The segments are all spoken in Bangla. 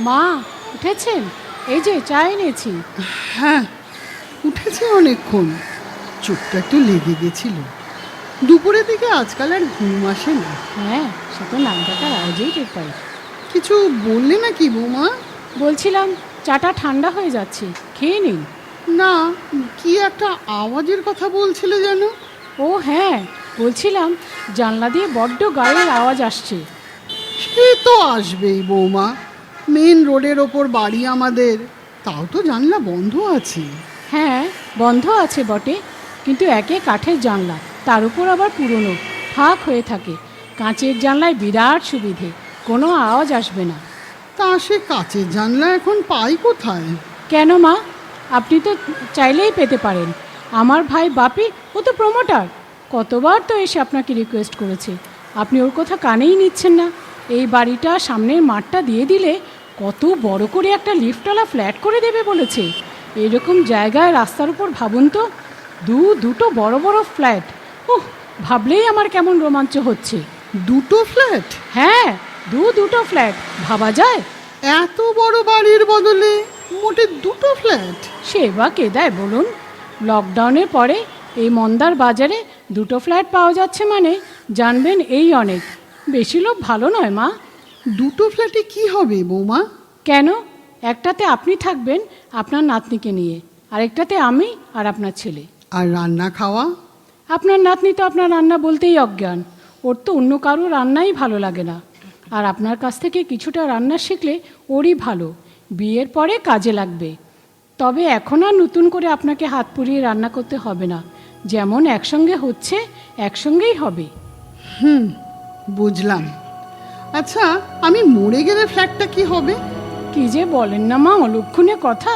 মা উঠেছেন? এই যে চা এনেছি। হ্যাঁ, উঠেছে অনেকক্ষণ। চোখটা একটু লেগে গেছিল। দুপুরের দিকে আজকাল আর ঘুম আসে না। হ্যাঁ, সে তো নাক ডাকার আওয়াজেই টের পাই। কিছু বললে নাকি বৌমা? বলছিলাম চাটা ঠান্ডা হয়ে যাচ্ছে, খেয়ে নিন। না, কি একটা আওয়াজের কথা বলছিলে যেন? ও হ্যাঁ, বলছিলাম জানলা দিয়ে বড্ড গাড়ির আওয়াজ আসছে। সে তো আসবেই বৌমা, মেন রোডের ওপর বাড়ি আমাদের, তাও তো জানলা বন্ধ আছে। হ্যাঁ, বন্ধ আছে বটে, কিন্তু একে কাঠের জানলা, তার উপর আবার পুরনো, ফাঁক হয়ে থাকে। কাঁচের জানলায় বিরাট সুবিধে, কোনো আওয়াজ আসবে না। তা সে কাচের জানলা এখন পাই কোথায়? কেন মা, আপনি তো চাইলেই পেতে পারেন। আমার ভাই বাপি, ও তো প্রমোটার, কতবার তো এসে আপনাকে রিকোয়েস্ট করেছে, আপনি ওর কথা কানেই নিচ্ছেন না। এই বাড়িটা সামনের মাঠটা দিয়ে দিলে কত বড় করে একটা লিফটওয়ালা ফ্ল্যাট করে দেবে বলেছে। এরকম জায়গায় রাস্তার উপর ভাবুন তো, দুটো বড় বড় ফ্ল্যাট। ওহ, ভাবলেই আমার কেমন রোমাঞ্চ হচ্ছে। দুটো ফ্ল্যাট? হ্যাঁ, দুটো ফ্ল্যাট, ভাবা যায়? এত বড় বাড়ির বদলে মোটে দুটো ফ্ল্যাট? সে বা কে দেয় বলুন? লকডাউনের পরে এই মন্দার বাজারে দুটো ফ্ল্যাট পাওয়া যাচ্ছে মানে জানবেন এই অনেক। বেশি লোভ ভালো নয় মা। দুটো ফ্ল্যাটে কি হবে বৌমা? কেন? একটাতে আপনি থাকবেন আপনার নাতনিকে নিয়ে, আরেকটাতে আমি আর আপনার ছেলে। আর রান্না খাওয়া? আপনার নাতনি তো আপনার রান্না বলতেই অজ্ঞান, ওর তো অন্য কারো রান্নাই ভালো লাগে না। আর আপনার কাছ থেকে কিছুটা রান্না শিখলে ওরই ভালো, বিয়ের পরে কাজে লাগবে। তবে এখন আর নতুন করে আপনাকে হাত পুড়িয়ে রান্না করতে হবে না, যেমন একসঙ্গে হচ্ছে একসঙ্গেই হবে। বুঝলাম। আচ্ছা, আমি মরে গেলে ফ্ল্যাটটা কি হবে? কি যে বলেন না মা, অলক্ষণে কথা,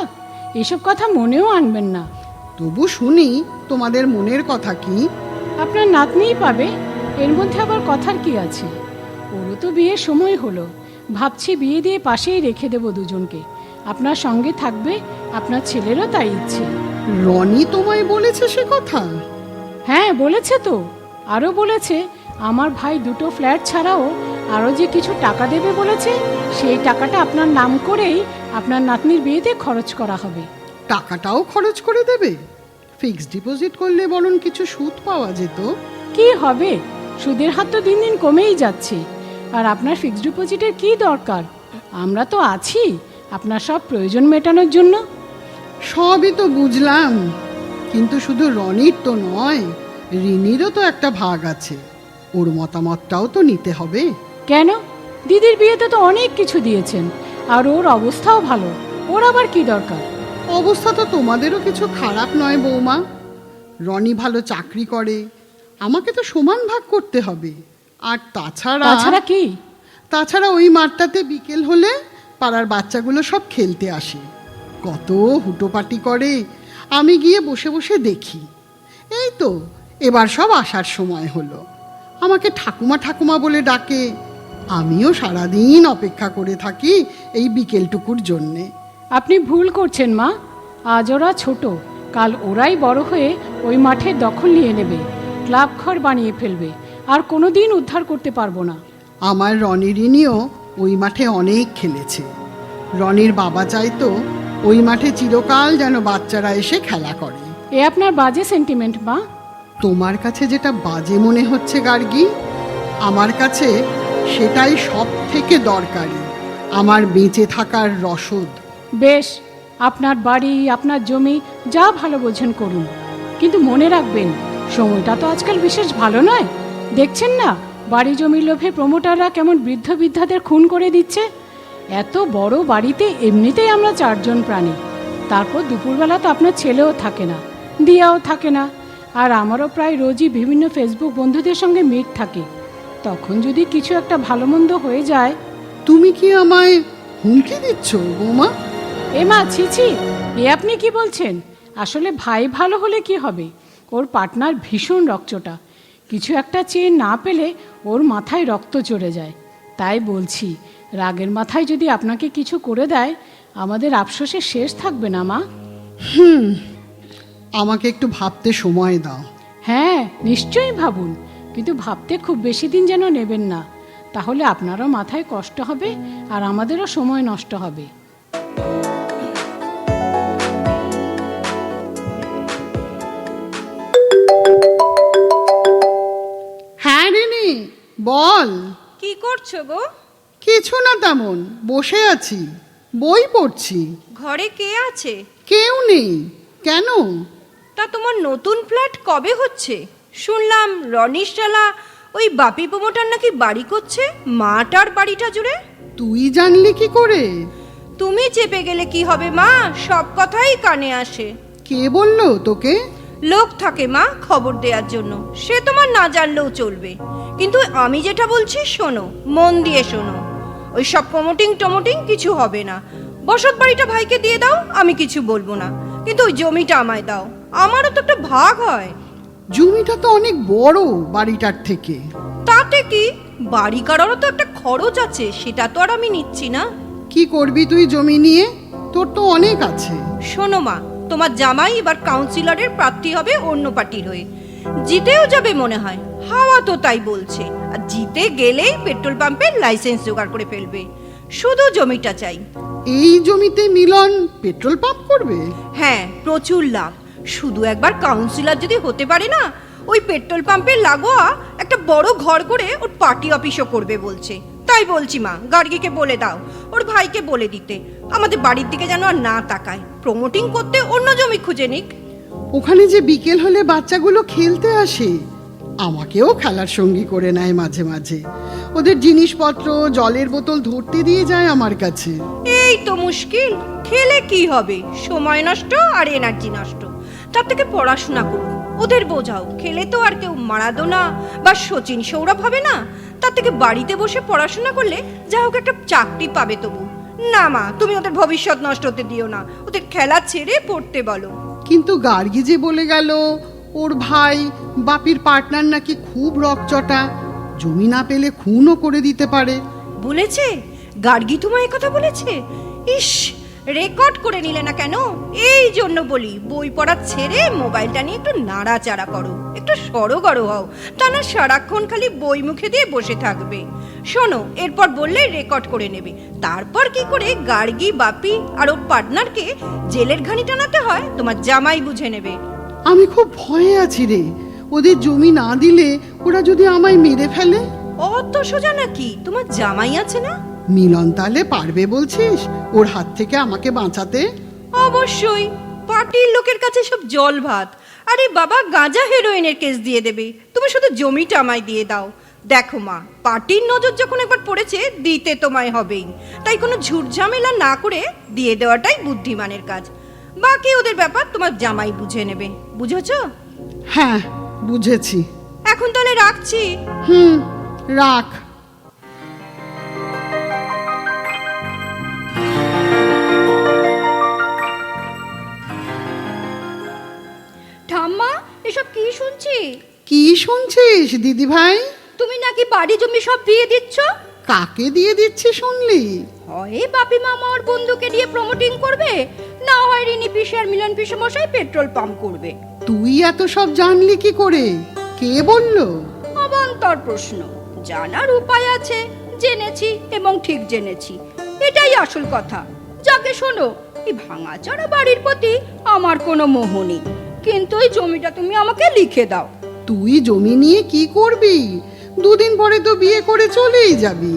এসব কথা মনেও আনবেন না। তবু শুনি তোমাদের মনের কথা কি। আপনার নাতনিই পাবে, এর মধ্যে আবার কথার কি আছে? ওরও তো বিয়ের সময় হলো, ভাবছি বিয়ে দিয়ে পাশেই রেখে দেব দুজনকে। আপনার সঙ্গে থাকবে, আপনার ছেলেরও তাই ইচ্ছে। রনি তোমায় বলেছে সে কথা? হ্যাঁ বলেছে তো, আরও বলেছে আমার ভাই দুটো ফ্ল্যাট ছাড়াও আরও যে কিছু টাকা দেবে বলেছে, সেই টাকাটা আপনার নাম করেই আপনার নাতনির বিয়েতে খরচ করা হবে। টাকাটাও খরচ করে দেবে? ফিক্সড ডিপোজিট করলে বরং কিছু সুদ পাওয়া যেত। কি হবে, সুদের হাত তো দিন দিন কমেই যাচ্ছে। আর আপনার ফিক্সড ডিপোজিটের কি দরকার? আমরা তো আছি আপনার সব প্রয়োজন মেটানোর জন্য। সবই তো বুঝলাম, কিন্তু শুধু রনির তো নয়, রিনিরও তো একটা ভাগ আছে। ওর মতামতটাও তো নিতে হবে। কেন? দিদির বিয়েতে তো অনেক কিছু দিয়েছেন, আর ওর অবস্থাও ভালো, ওর আবার কি দরকার? অবস্থা তো তোমাদেরও কিছু খারাপ নয় বৌমা। রনি ভালো চাকরি করে, আমাকে তো সমান ভাগ করতে হবে। আর তাছাড়া কি? তাছাড়া ওই মাঠটাতে বিকেল হলে পাড়ার বাচ্চাগুলো সব খেলতে আসে, কত হুটোপাটি করে, আমি গিয়ে বসে বসে দেখি। এই তো এবার সব আসার সময় হলো, আমাকে ঠাকুমা ঠাকুমা বলে ডাকে। আমিও সারাদিন অপেক্ষা করে থাকি এই বিকেলটুকুর জন্যে। আপনি ভুল করছেন মা, আজ ওরা ছোট, কাল ওরাই বড় হয়ে ওই মাঠের দখল নিয়ে নেবে, ক্লাব ঘর বানিয়ে ফেলবে, আর কোনো দিন উদ্ধার করতে পারবো না। আমার রনি রিনিও ওই মাঠে অনেক খেলেছে। রনির বাবা চাইতো ওই মাঠে চিরকাল যেন বাচ্চারা এসে খেলা করে। এ আপনার বাজে সেন্টিমেন্ট মা। তোমার কাছে যেটা বাজে মনে হচ্ছে গার্গী, আমার কাছে সেটাই সব থেকে দরকারি, আমার বেঁচে থাকার রসদ। বেশ, আপনার বাড়ি আপনার জমি যা ভালো বোঝেন করুন, কিন্তু মনে রাখবেন সময়টা তো আজকাল বিশেষ ভালো নয়। দেখছেন না বাড়ি জমির লোভে প্রমোটাররা কেমন বৃদ্ধ বৃদ্ধাদের খুন করে দিচ্ছে। এত বড় বাড়িতে এমনিতেই আমরা 4 জন প্রাণী, তারপর দুপুরবেলা তো আপনার ছেলেও থাকে না, দিয়াও থাকে না, আর আমারও প্রায় রোজই বিভিন্ন ফেসবুক বন্ধুদের সঙ্গে মিট থাকে। তখন যদি কিছু একটা ভালো মন্দ হয়ে যায়। তুমি কি আমায় হুমকি দিচ্ছ বৌমা? এমা ছি ছি, এ আপনি কি বলছেন? আসলে ভাই ভালো হলে কি হবে, ওর পার্টনার ভীষণ রকচটা, কিছু একটা চেয়ে না পেলে ওর মাথায় রক্ত চড়ে যায়। তাই বলছি, রাগের মাথায় যদি আপনাকে কিছু করে দেয়, আমাদের আফসোসের শেষ থাকবে না মা। আমাকে একটু ভাবতে সময় দাও। হ্যাঁ নিশ্চয়ই ভাবুন, কিন্তু ভাবতে খুব বেশি দিন যেন নেবেন না, তাহলে আপনারও মাথায় কষ্ট হবে আর আমাদেরও সময় নষ্ট হবে। হ্যাঁ রিনি, বল। কি করছো গো? কিছু না, তেমন বসে আছি, বই পড়ছি। ঘরে কে আছে? কেউ নেই। কেন? তা তোমার নতুন ফ্ল্যাট কবে হচ্ছে? শুনলাম রনিশালা ওই বাপি প্রমোটার নাকি বাড়ি করছে মাটার বাড়িটা জুড়ে। তুই জানলি কি করে? তুমি চেপে গেলে কি হবে মা, সব কথাই কানে আসে। কে বললো তোকে? লোক থাকে মা খবর দেওয়ার জন্য, সে তোমার না জানলেও চলবে। কিন্তু আমি যেটা বলছি শোনো, মন দিয়ে শোনো। ওই সব টমোটিং কিছু হবে না। বসত বাড়িটা ভাইকে দিয়ে দাও, আমি কিছু বলবো না, কিন্তু ওই জমিটা আমায় দাও, আমারও তো একটা ভাগ হয়। জমিটা তো অনেক বড় বাড়িটার থেকে। তাতে কি, বাড়ি কারোরও তো একটা খরচ আছে, সেটা তো আর আমি নিচ্ছি না। কি করবি তুই জমি নিয়ে? তোর তো অনেক আছে। শোনো মা, তোমার জামাই এবার কাউন্সিলরের প্রার্থী হবে অন্য পার্টির হয়ে, জিতেও যাবে মনে হয়, হাওয়া তো তাই বলছে। আর জিতে গেলেই পেট্রোল পাম্পের লাইসেন্স জোগাড় করে ফেলবে। শুধু জমিটা চাই। এই জমিতে মিলন পেট্রোল পাম্প করবে? হ্যাঁ, প্রচুর লাভ। শুধু একবার কাউন্সিলর যদি হতে পারে না, ওই পেট্রোল পাম্পের লাগোয়া একটা বড় ঘর করে ওর পার্টি অফিসও করবে বলছে। তাই বলছি মা, গার্গীকে বলে দাও ওর ভাইকে বলে দিতে, আমাদের বাড়ির দিকে যেন আর না তাকায়, প্রমোটিং করতে অন্য জমি খুঁজে নিক। ওখানে যে বিকেল হলে বাচ্চাগুলো খেলতে আসে, আমাকেও খেলার সঙ্গী করে নেয় মাঝে মাঝে। ওদের জিনিসপত্র, জলের বোতল ধরতে দিয়ে যায় আমার কাছে। এই তো মুশকিল, খেলে কি হবে, সময় নষ্ট আর এনার্জি নষ্ট। তার থেকে পড়াশোনা করুন, ওদের বোঝাও। খেলে তো আর কেউ মারাদোনা বা সচিন সৌরভ হবে না, তার থেকে বাড়িতে বসে পড়াশোনা করলে যা হোক একটা চাকরি পাবে তবু। না মা, তুমি ওদের ভবিষ্যৎ নষ্ট হতে দিও না, ওদের খেলা ছেড়ে পড়তে বলো। কিন্তু গার্গী যে বলে গেল ওর ভাই বাপির পার্টনার নাকি খুব রকচটা, জমি না পেলে খুনও করে দিতে পারে। বলেছে? গার্গী তোমায় কথা বলেছে? ইস, রেকর্ড করে নিলে না কেন? এই জন্য বলি, বই পড়া ছেড়ে মোবাইলটা নিয়ে একটু নাড়াচাড়া করো, একটু সড়গড় হও, তা না সারাক্ষণ খালি বই মুখে দিয়ে বসে থাকবে। শোনো, এরপর বললে রেকর্ড করে নেবে, তারপর কি করে গার্গী, বাপি আর ওর পার্টনারকে জেলের ঘানি টানাতে হয় তোমার জামাই বুঝে নেবে। আমি খুব ভয়ে আছি রে, ওদের জমি না দিলে ওরা যদি আমায় মেরে ফেলে। অত সোজা নাকি? তোমার জামাই আছে না? মিলন তাহলে পারবে বলছিস ওর হাত থেকে আমাকে বাঁচাতে? অবশ্যই, পার্টির লোকের কাছে সব জল ভাত। আরে বাবা, গাঁজা হেরোইনের কেস দিয়ে দেবে, তুমি শুধু জমিটা আমায় দিয়ে দাও। দেখো মা, পার্টির নজর যখন একবার পড়েছে, দিতে তোমায় হবেই। তাই কোনো ঝুটঝামেলা না করে দিয়ে দেওয়াটাই বুদ্ধিমানের কাজ। বাকি ওদের ব্যাপার তোমার জামাই বুঝে নেবে, বুঝেছো? হ্যাঁ, বুঝেছি। এখন তাহলে রাখছি। রাখ। ঠাম্মা, এসব কি শুনছি? কি শুনছিস দিদি ভাই? তুমি নাকি বাড়ি জমি সব দিয়ে দিচ্ছ। কাকে দিয়ে দিচ্ছি শুনলি? হয় বাপি মামা ওর বন্ধুকে দিয়ে প্রমোটিং করবে, না হয় রিনি পিসি আর মিলন পিসি মশাই পেট্রোল পাম্প করবে। তুই এত সব জানলি কি করে? কে বললো? অবান্তর প্রশ্ন, জানার উপায় আছে, জেনেছি এবং ঠিক জেনেছি, এটাই আসল কথা। যাকে শোনো, এই ভাঙাচোরা বাড়ির প্রতি আমার কোনো মোহ নেই, কিন্তু এই জমিটা তুমি আমাকে লিখে দাও। তুই জমি নিয়ে কি করবি? দুদিন পরে তো বিয়ে করে চলেই যাবি।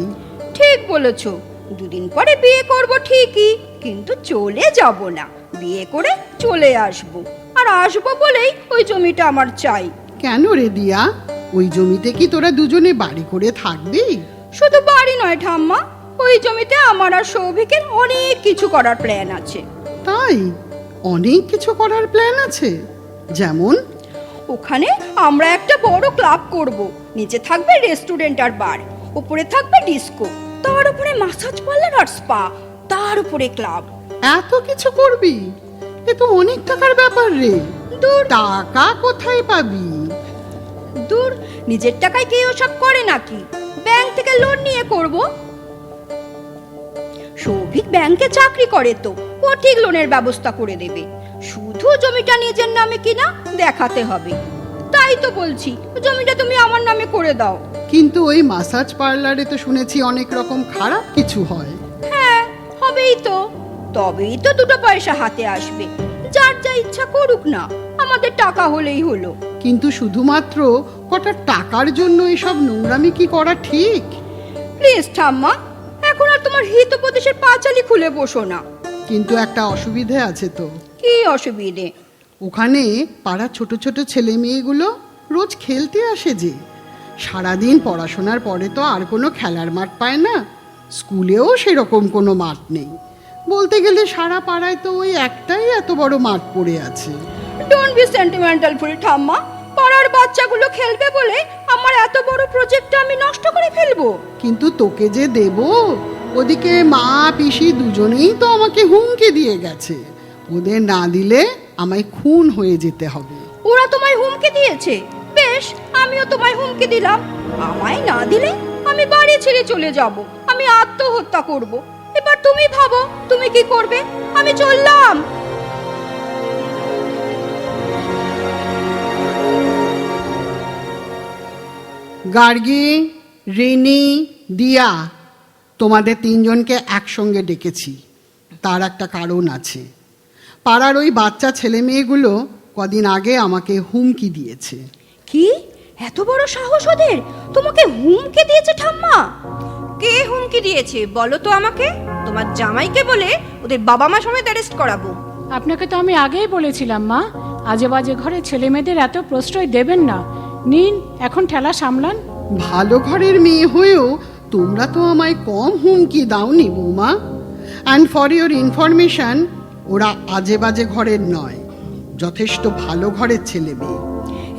ঠিক বলেছো, দুদিন পরে বিয়ে করব ঠিকই, কিন্তু চলে যাব না, বিয়ে করে চলে আসব। আর আসবো বলেই ওই জমিটা আমার চাই। কেন রে দিয়া? ওই জমিতে কি তোরা দুজনে বাড়ি করে থাকবি? শুধু বাড়ি নয় ঠাম্মা, ওই জমিতে আমার আর সৌভিকের অনেক কিছু করার প্ল্যান আছে। তাই? অনেক কিছু করার প্ল্যান আছে? যেমন? ওখানে আমরা একটা বড় ক্লাব করব, নিচে থাকবে রেস্টুরেন্ট আর বার, উপরে থাকবে ডিস্কো, তার উপরে মাসাজ পার্লার আর স্পা, তার উপরে ক্লাব। এত কিছু করবি? এ তো অনেক টাকার ব্যাপার রে। দূর টাকা কোথায় পাবি? দূর, নিজের টাকায় কেউ সব করে নাকি? ব্যাংক থেকে লোন নিয়ে করব। সৌভিক ব্যাংকে চাকরি করে, তো ও ঠিক লোনের ব্যবস্থা করে দেবে। শুধু জমিটা নিজের নামে কিনা দেখাতে হবে। তাই তো বলছি, জমিটা তুমি আমার নামে করে দাও। কিন্তু ওই মাসাজ পার্লারে তো শুনেছি অনেক রকম খারাপ কিছু হয়। হ্যাঁ, হবেই তো, তবেই তো দুটো পয়সা হাতে আসবে। যার যা ইচ্ছা করুক না, আমাদের টাকা হলেই হলো। কিন্তু শুধুমাত্র কটা টাকার জন্য এসব নোংরামি কি করা ঠিক? প্লিজ ঠাম্মা, এখন আর তোমার হিতোপদেশের পাঁচালি খুলে বসো না। কিন্তু একটা অসুবিধে আছে তো। কি অসুবিধে? ওখানে পাড়ার ছোট ছোট ছেলে মেয়েগুলো রোজ খেলতে আসে যে। সারাদিন পড়াশোনার পরে তো আর কোনো খেলার মাঠ পায় না, স্কুলেও সেরকম কোনো মাঠ নেই। বলতে গেলে সারা পাড়ায় তো ওই একটাই এত বড় মাঠ পড়ে আছে। ডোন্ট বি সেন্টিমেন্টাল ফুল ঠাম্মা। পাড়ার বাচ্চাগুলো খেলবে বলে আমার এত বড় প্রজেক্টটা আমি নষ্ট করে ফেলবো? কিন্তু তোকে যে দেব, ওদিকে মা পিসি দুজনেই তো আমাকে হুমকি দিয়ে গেছে, ওদের না দিলে আমায় খুন হয়ে যেতে হবে। ওরা তোমায় হুমকি দিয়েছে? বেশ, আমিও তোমায় হুমকি দিলাম। আমায় না দিলে আমি বাড়ি ছেড়ে চলে যাব, আমি আত্মহত্যা করব। এবার তুমি ভাবো তুমি কি করবে। আমি চললাম। গার্গী, রিনি, দিয়া, তোমাদের তিনজনকে একসঙ্গে ডেকেছি। তার একটা কারণ আছে। পাড়ার ওই বাচ্চা ছেলে মেয়েগুলো কদিন আগে আমাকে হুমকি দিয়েছে। কি এত বড় সাহস ওদের? তোমাকে হুমকি দিয়েছে ঠাম্মা? কে হুমকি দিয়েছে বলো তো আমাকে। তোমার জামাইকে বলে ওদের বাবা মা সমেত অ্যারেস্ট করাবো। আপনাকে তো আমি আগেই বলেছিলাম মা, আজে বাজে ঘরে ছেলে মেয়েদের এত প্রশ্রয় দেবেন না। নিন, এখন ঠেলা সামলান। ভালো ঘরের মেয়ে হয়েও তোমরা তো আমায় কম হুমকি দাওনি বৌমা। অ্যান্ড ফর ইওর ইনফরমেশন, ওরা আজে বাজে ঘরের নয়, যথেষ্ট ভালো ঘরের ছেলে মেয়ে।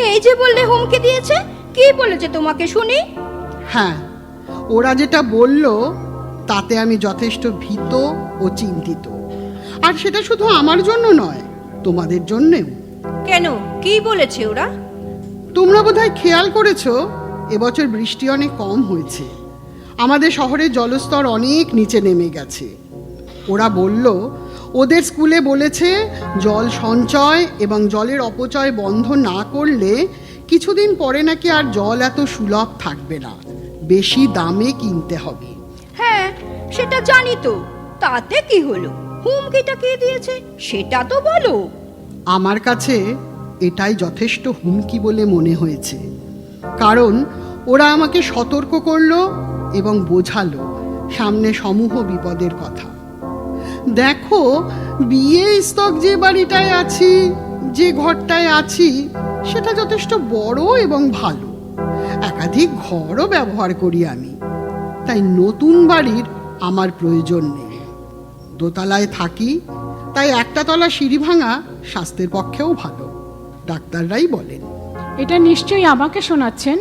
এই যে বললে হুমকি দিয়েছে, কি বলেছে তোমাকে শুনি? হ্যাঁ, ওরা যেটা বলল তাতে আমি যথেষ্ট ভীত ও চিন্তিত। আর সেটা শুধু আমার জন্য নয়, তোমাদের জন্যেও। কেন, কি বলেছে ওরা? তোমরা বোধহয় খেয়াল করেছো, এবছর বৃষ্টি অনেক কম হয়েছে। আমাদের শহরের জলস্তর অনেক নিচে নেমে গেছে। ওরা বলল ওদের স্কুলে বলেছে জল সঞ্চয় এবং জলের অপচয় বন্ধ না করলে কিছুদিন পরে নাকি আর জল এত সুলভ থাকবে না, বেশি দামে কিনতে হবে। হ্যাঁ, সেটা জানি তো, তাতে কি হলো? হুমকিটা কে দিয়েছে সেটা তো বলো। আমার কাছে এটাই যথেষ্ট হুমকি বলে মনে হয়েছে, কারণ ওরা আমাকে সতর্ক করলো এবং বোঝালো সামনে সমূহ বিপদের কথা। দেখো, বিয়ে স্তক যে বাড়িটায় আছি, যে ঘরটায় আছি, সেটা যথেষ্ট বড় এবং ভালো। একাধিক ঘরও ব্যবহার করি আমি, তাই নতুন বাড়ির আমার প্রয়োজন নেই। দোতলায় থাকি, তাই একটা তলা সিঁড়ি ভাঙা স্বাস্থ্যের পক্ষেও ভালো, ডাক্তাররাই বলেন। এটা নিশ্চয়ই আমাকে শোনাচ্ছেন।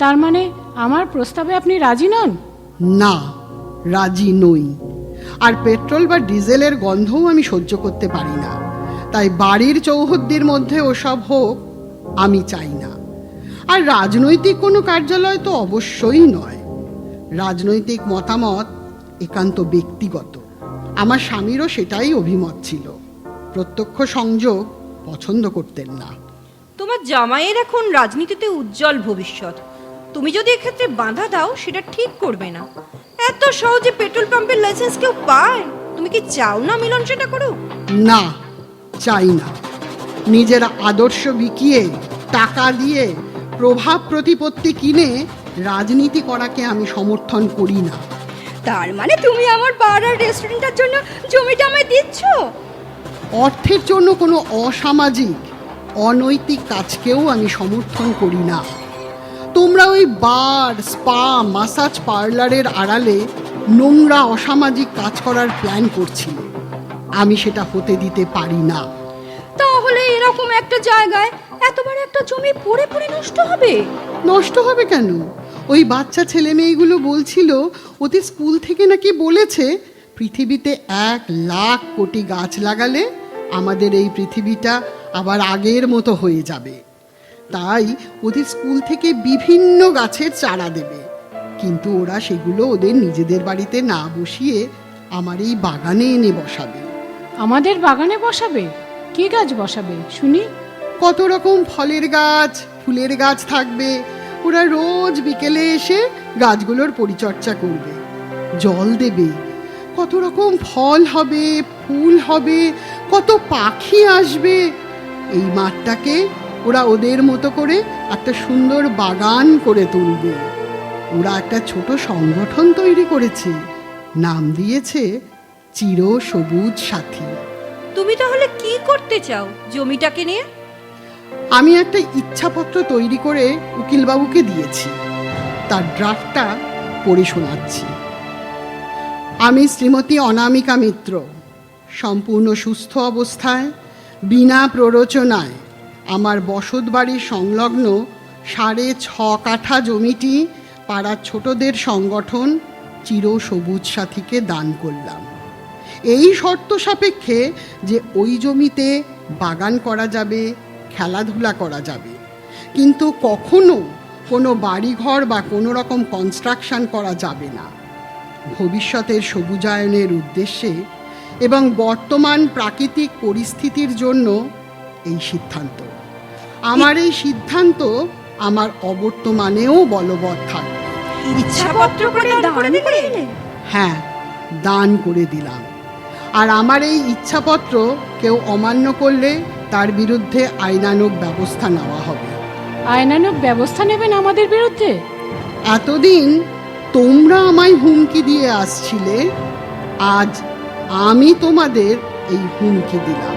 তার মানে আমার প্রস্তাবে আপনি রাজি নন? না, রাজি নই। আর পেট্রোল বা ডিজেলের গন্ধও আমি সহ্য করতে পারি না, তাই বাড়ির চৌহদ্দির মধ্যে ওসব হোক আমি চাই না। আর রাজনৈতিক কোনো কার্যালয় তো অবশ্যই নয়। রাজনৈতিক মতামত একান্ত ব্যক্তিগত। আমার স্বামীরও সেটাই অভিমত ছিল। প্রত্যক্ষ সংযোগ পছন্দ করতেন না। তোমার জামাইয়ের এখন রাজনীতিতে উজ্জ্বল ভবিষ্যৎ। তুমি যদি এক্ষেত্রে বাধা দাও, সেটা ঠিক করবে না। এত সহজে পেট্রোল পাম্পের লাইসেন্স কেউ পায়? তুমি কি চাও না মিলন সেটা করুক? না, চাই না। নিজের আদর্শ বিকিয়ে, টাকা দিয়ে, প্রভাব প্রতিপত্তি কিনে রাজনীতি করাকে আমি সমর্থন করি না। তার মানে তুমি আমার বার আর রেস্টুরেন্টের জন্য জমিটা আমায় দিচ্ছ? অর্থের জন্য কোনো অসামাজিক, অনৈতিক কাজকেও আমি সমর্থন করি না। তোমরা ওই বার, স্পা, মাসাজ পার্লারের আড়ালে নোংরা অসামাজিক কাজ করার প্ল্যান করছিলে, আমি সেটা হতে দিতে পারি না। তাহলে এরকম একটা জায়গায় এত বড় একটা জমি পড়ে পড়ে নষ্ট হবে? নষ্ট হবে কেন? ওই বাচ্চা ছেলে মেয়েগুলো বলছিল ওদের স্কুল থেকে নাকি বলেছে পৃথিবীতে 1,00,000 কোটি গাছ লাগালে আমাদের এই পৃথিবীটা আবার আগের মতো হয়ে যাবে। তাই ওদের স্কুল থেকে বিভিন্ন গাছের চারা দেবে, কিন্তু ওরা সেগুলো ওদের নিজেদের বাড়িতে না বসিয়ে আমার এই বাগানে এনে বসাবে। আমাদের বাগানে বসাবে? কি গাছ বসাবে শুনি? কত রকম ফলের গাছ, ফুলের গাছ থাকবে, ওরা রোজ বিকেলে এসে গাছগুলোর পরিচর্যা করবে, জল দেবে, কত রকম ফল হবে, ফুল হবে, কত পাখি আসবে। এই মাঠটাকে ওরা ওদের মতো করে একটা সুন্দর বাগান করে তুলবে। ওরা একটা ছোট সংগঠন তৈরি করেছে, নাম দিয়েছে চির সবুজ সাথী। তুমি তাহলে কি করতে চাও জমিটাকে নিয়ে? আমি একটা ইচ্ছাপত্র তৈরি করে উকিলবাবুকে দিয়েছি, তার ড্রাফটটা পড়ে শোনাচ্ছি। আমি শ্রীমতী অনামিকা মিত্র সম্পূর্ণ সুস্থ অবস্থায় বিনা প্ররোচনায় আমার বসতবাড়ির সংলগ্ন 6.5 কাঠা জমিটি পাড়ার ছোটদের সংগঠন চির সবুজ সাথীকে দান করলাম, এই শর্ত সাপেক্ষে যে ওই জমিতে বাগান করা যাবে, খেলাধুলা করা যাবে, কিন্তু কখনো কোনো বাড়িঘর বা কোনো রকম কনস্ট্রাকশন করা যাবে না। ভবিষ্যতের সবুজায়নের উদ্দেশ্যে এবং বর্তমান প্রাকৃতিক পরিস্থিতির জন্য এই সিদ্ধান্ত। আমার এই সিদ্ধান্ত আমার অবর্তমানেও বলবৎ থাকবে। ইচ্ছাপত্র করে দান করে দিলে? হ্যাঁ, দান করে দিলাম। আর আমার এই ইচ্ছাপত্র কেউ অমান্য করলে তার বিরুদ্ধে আইনানুগ ব্যবস্থা নেওয়া হবে। আইনানুগ ব্যবস্থা নেবেন আমাদের বিরুদ্ধে? এতদিন তোমরা আমায় হুমকি দিয়ে আসছিলে, আজ আমি তোমাদের এই হুমকি দিলাম।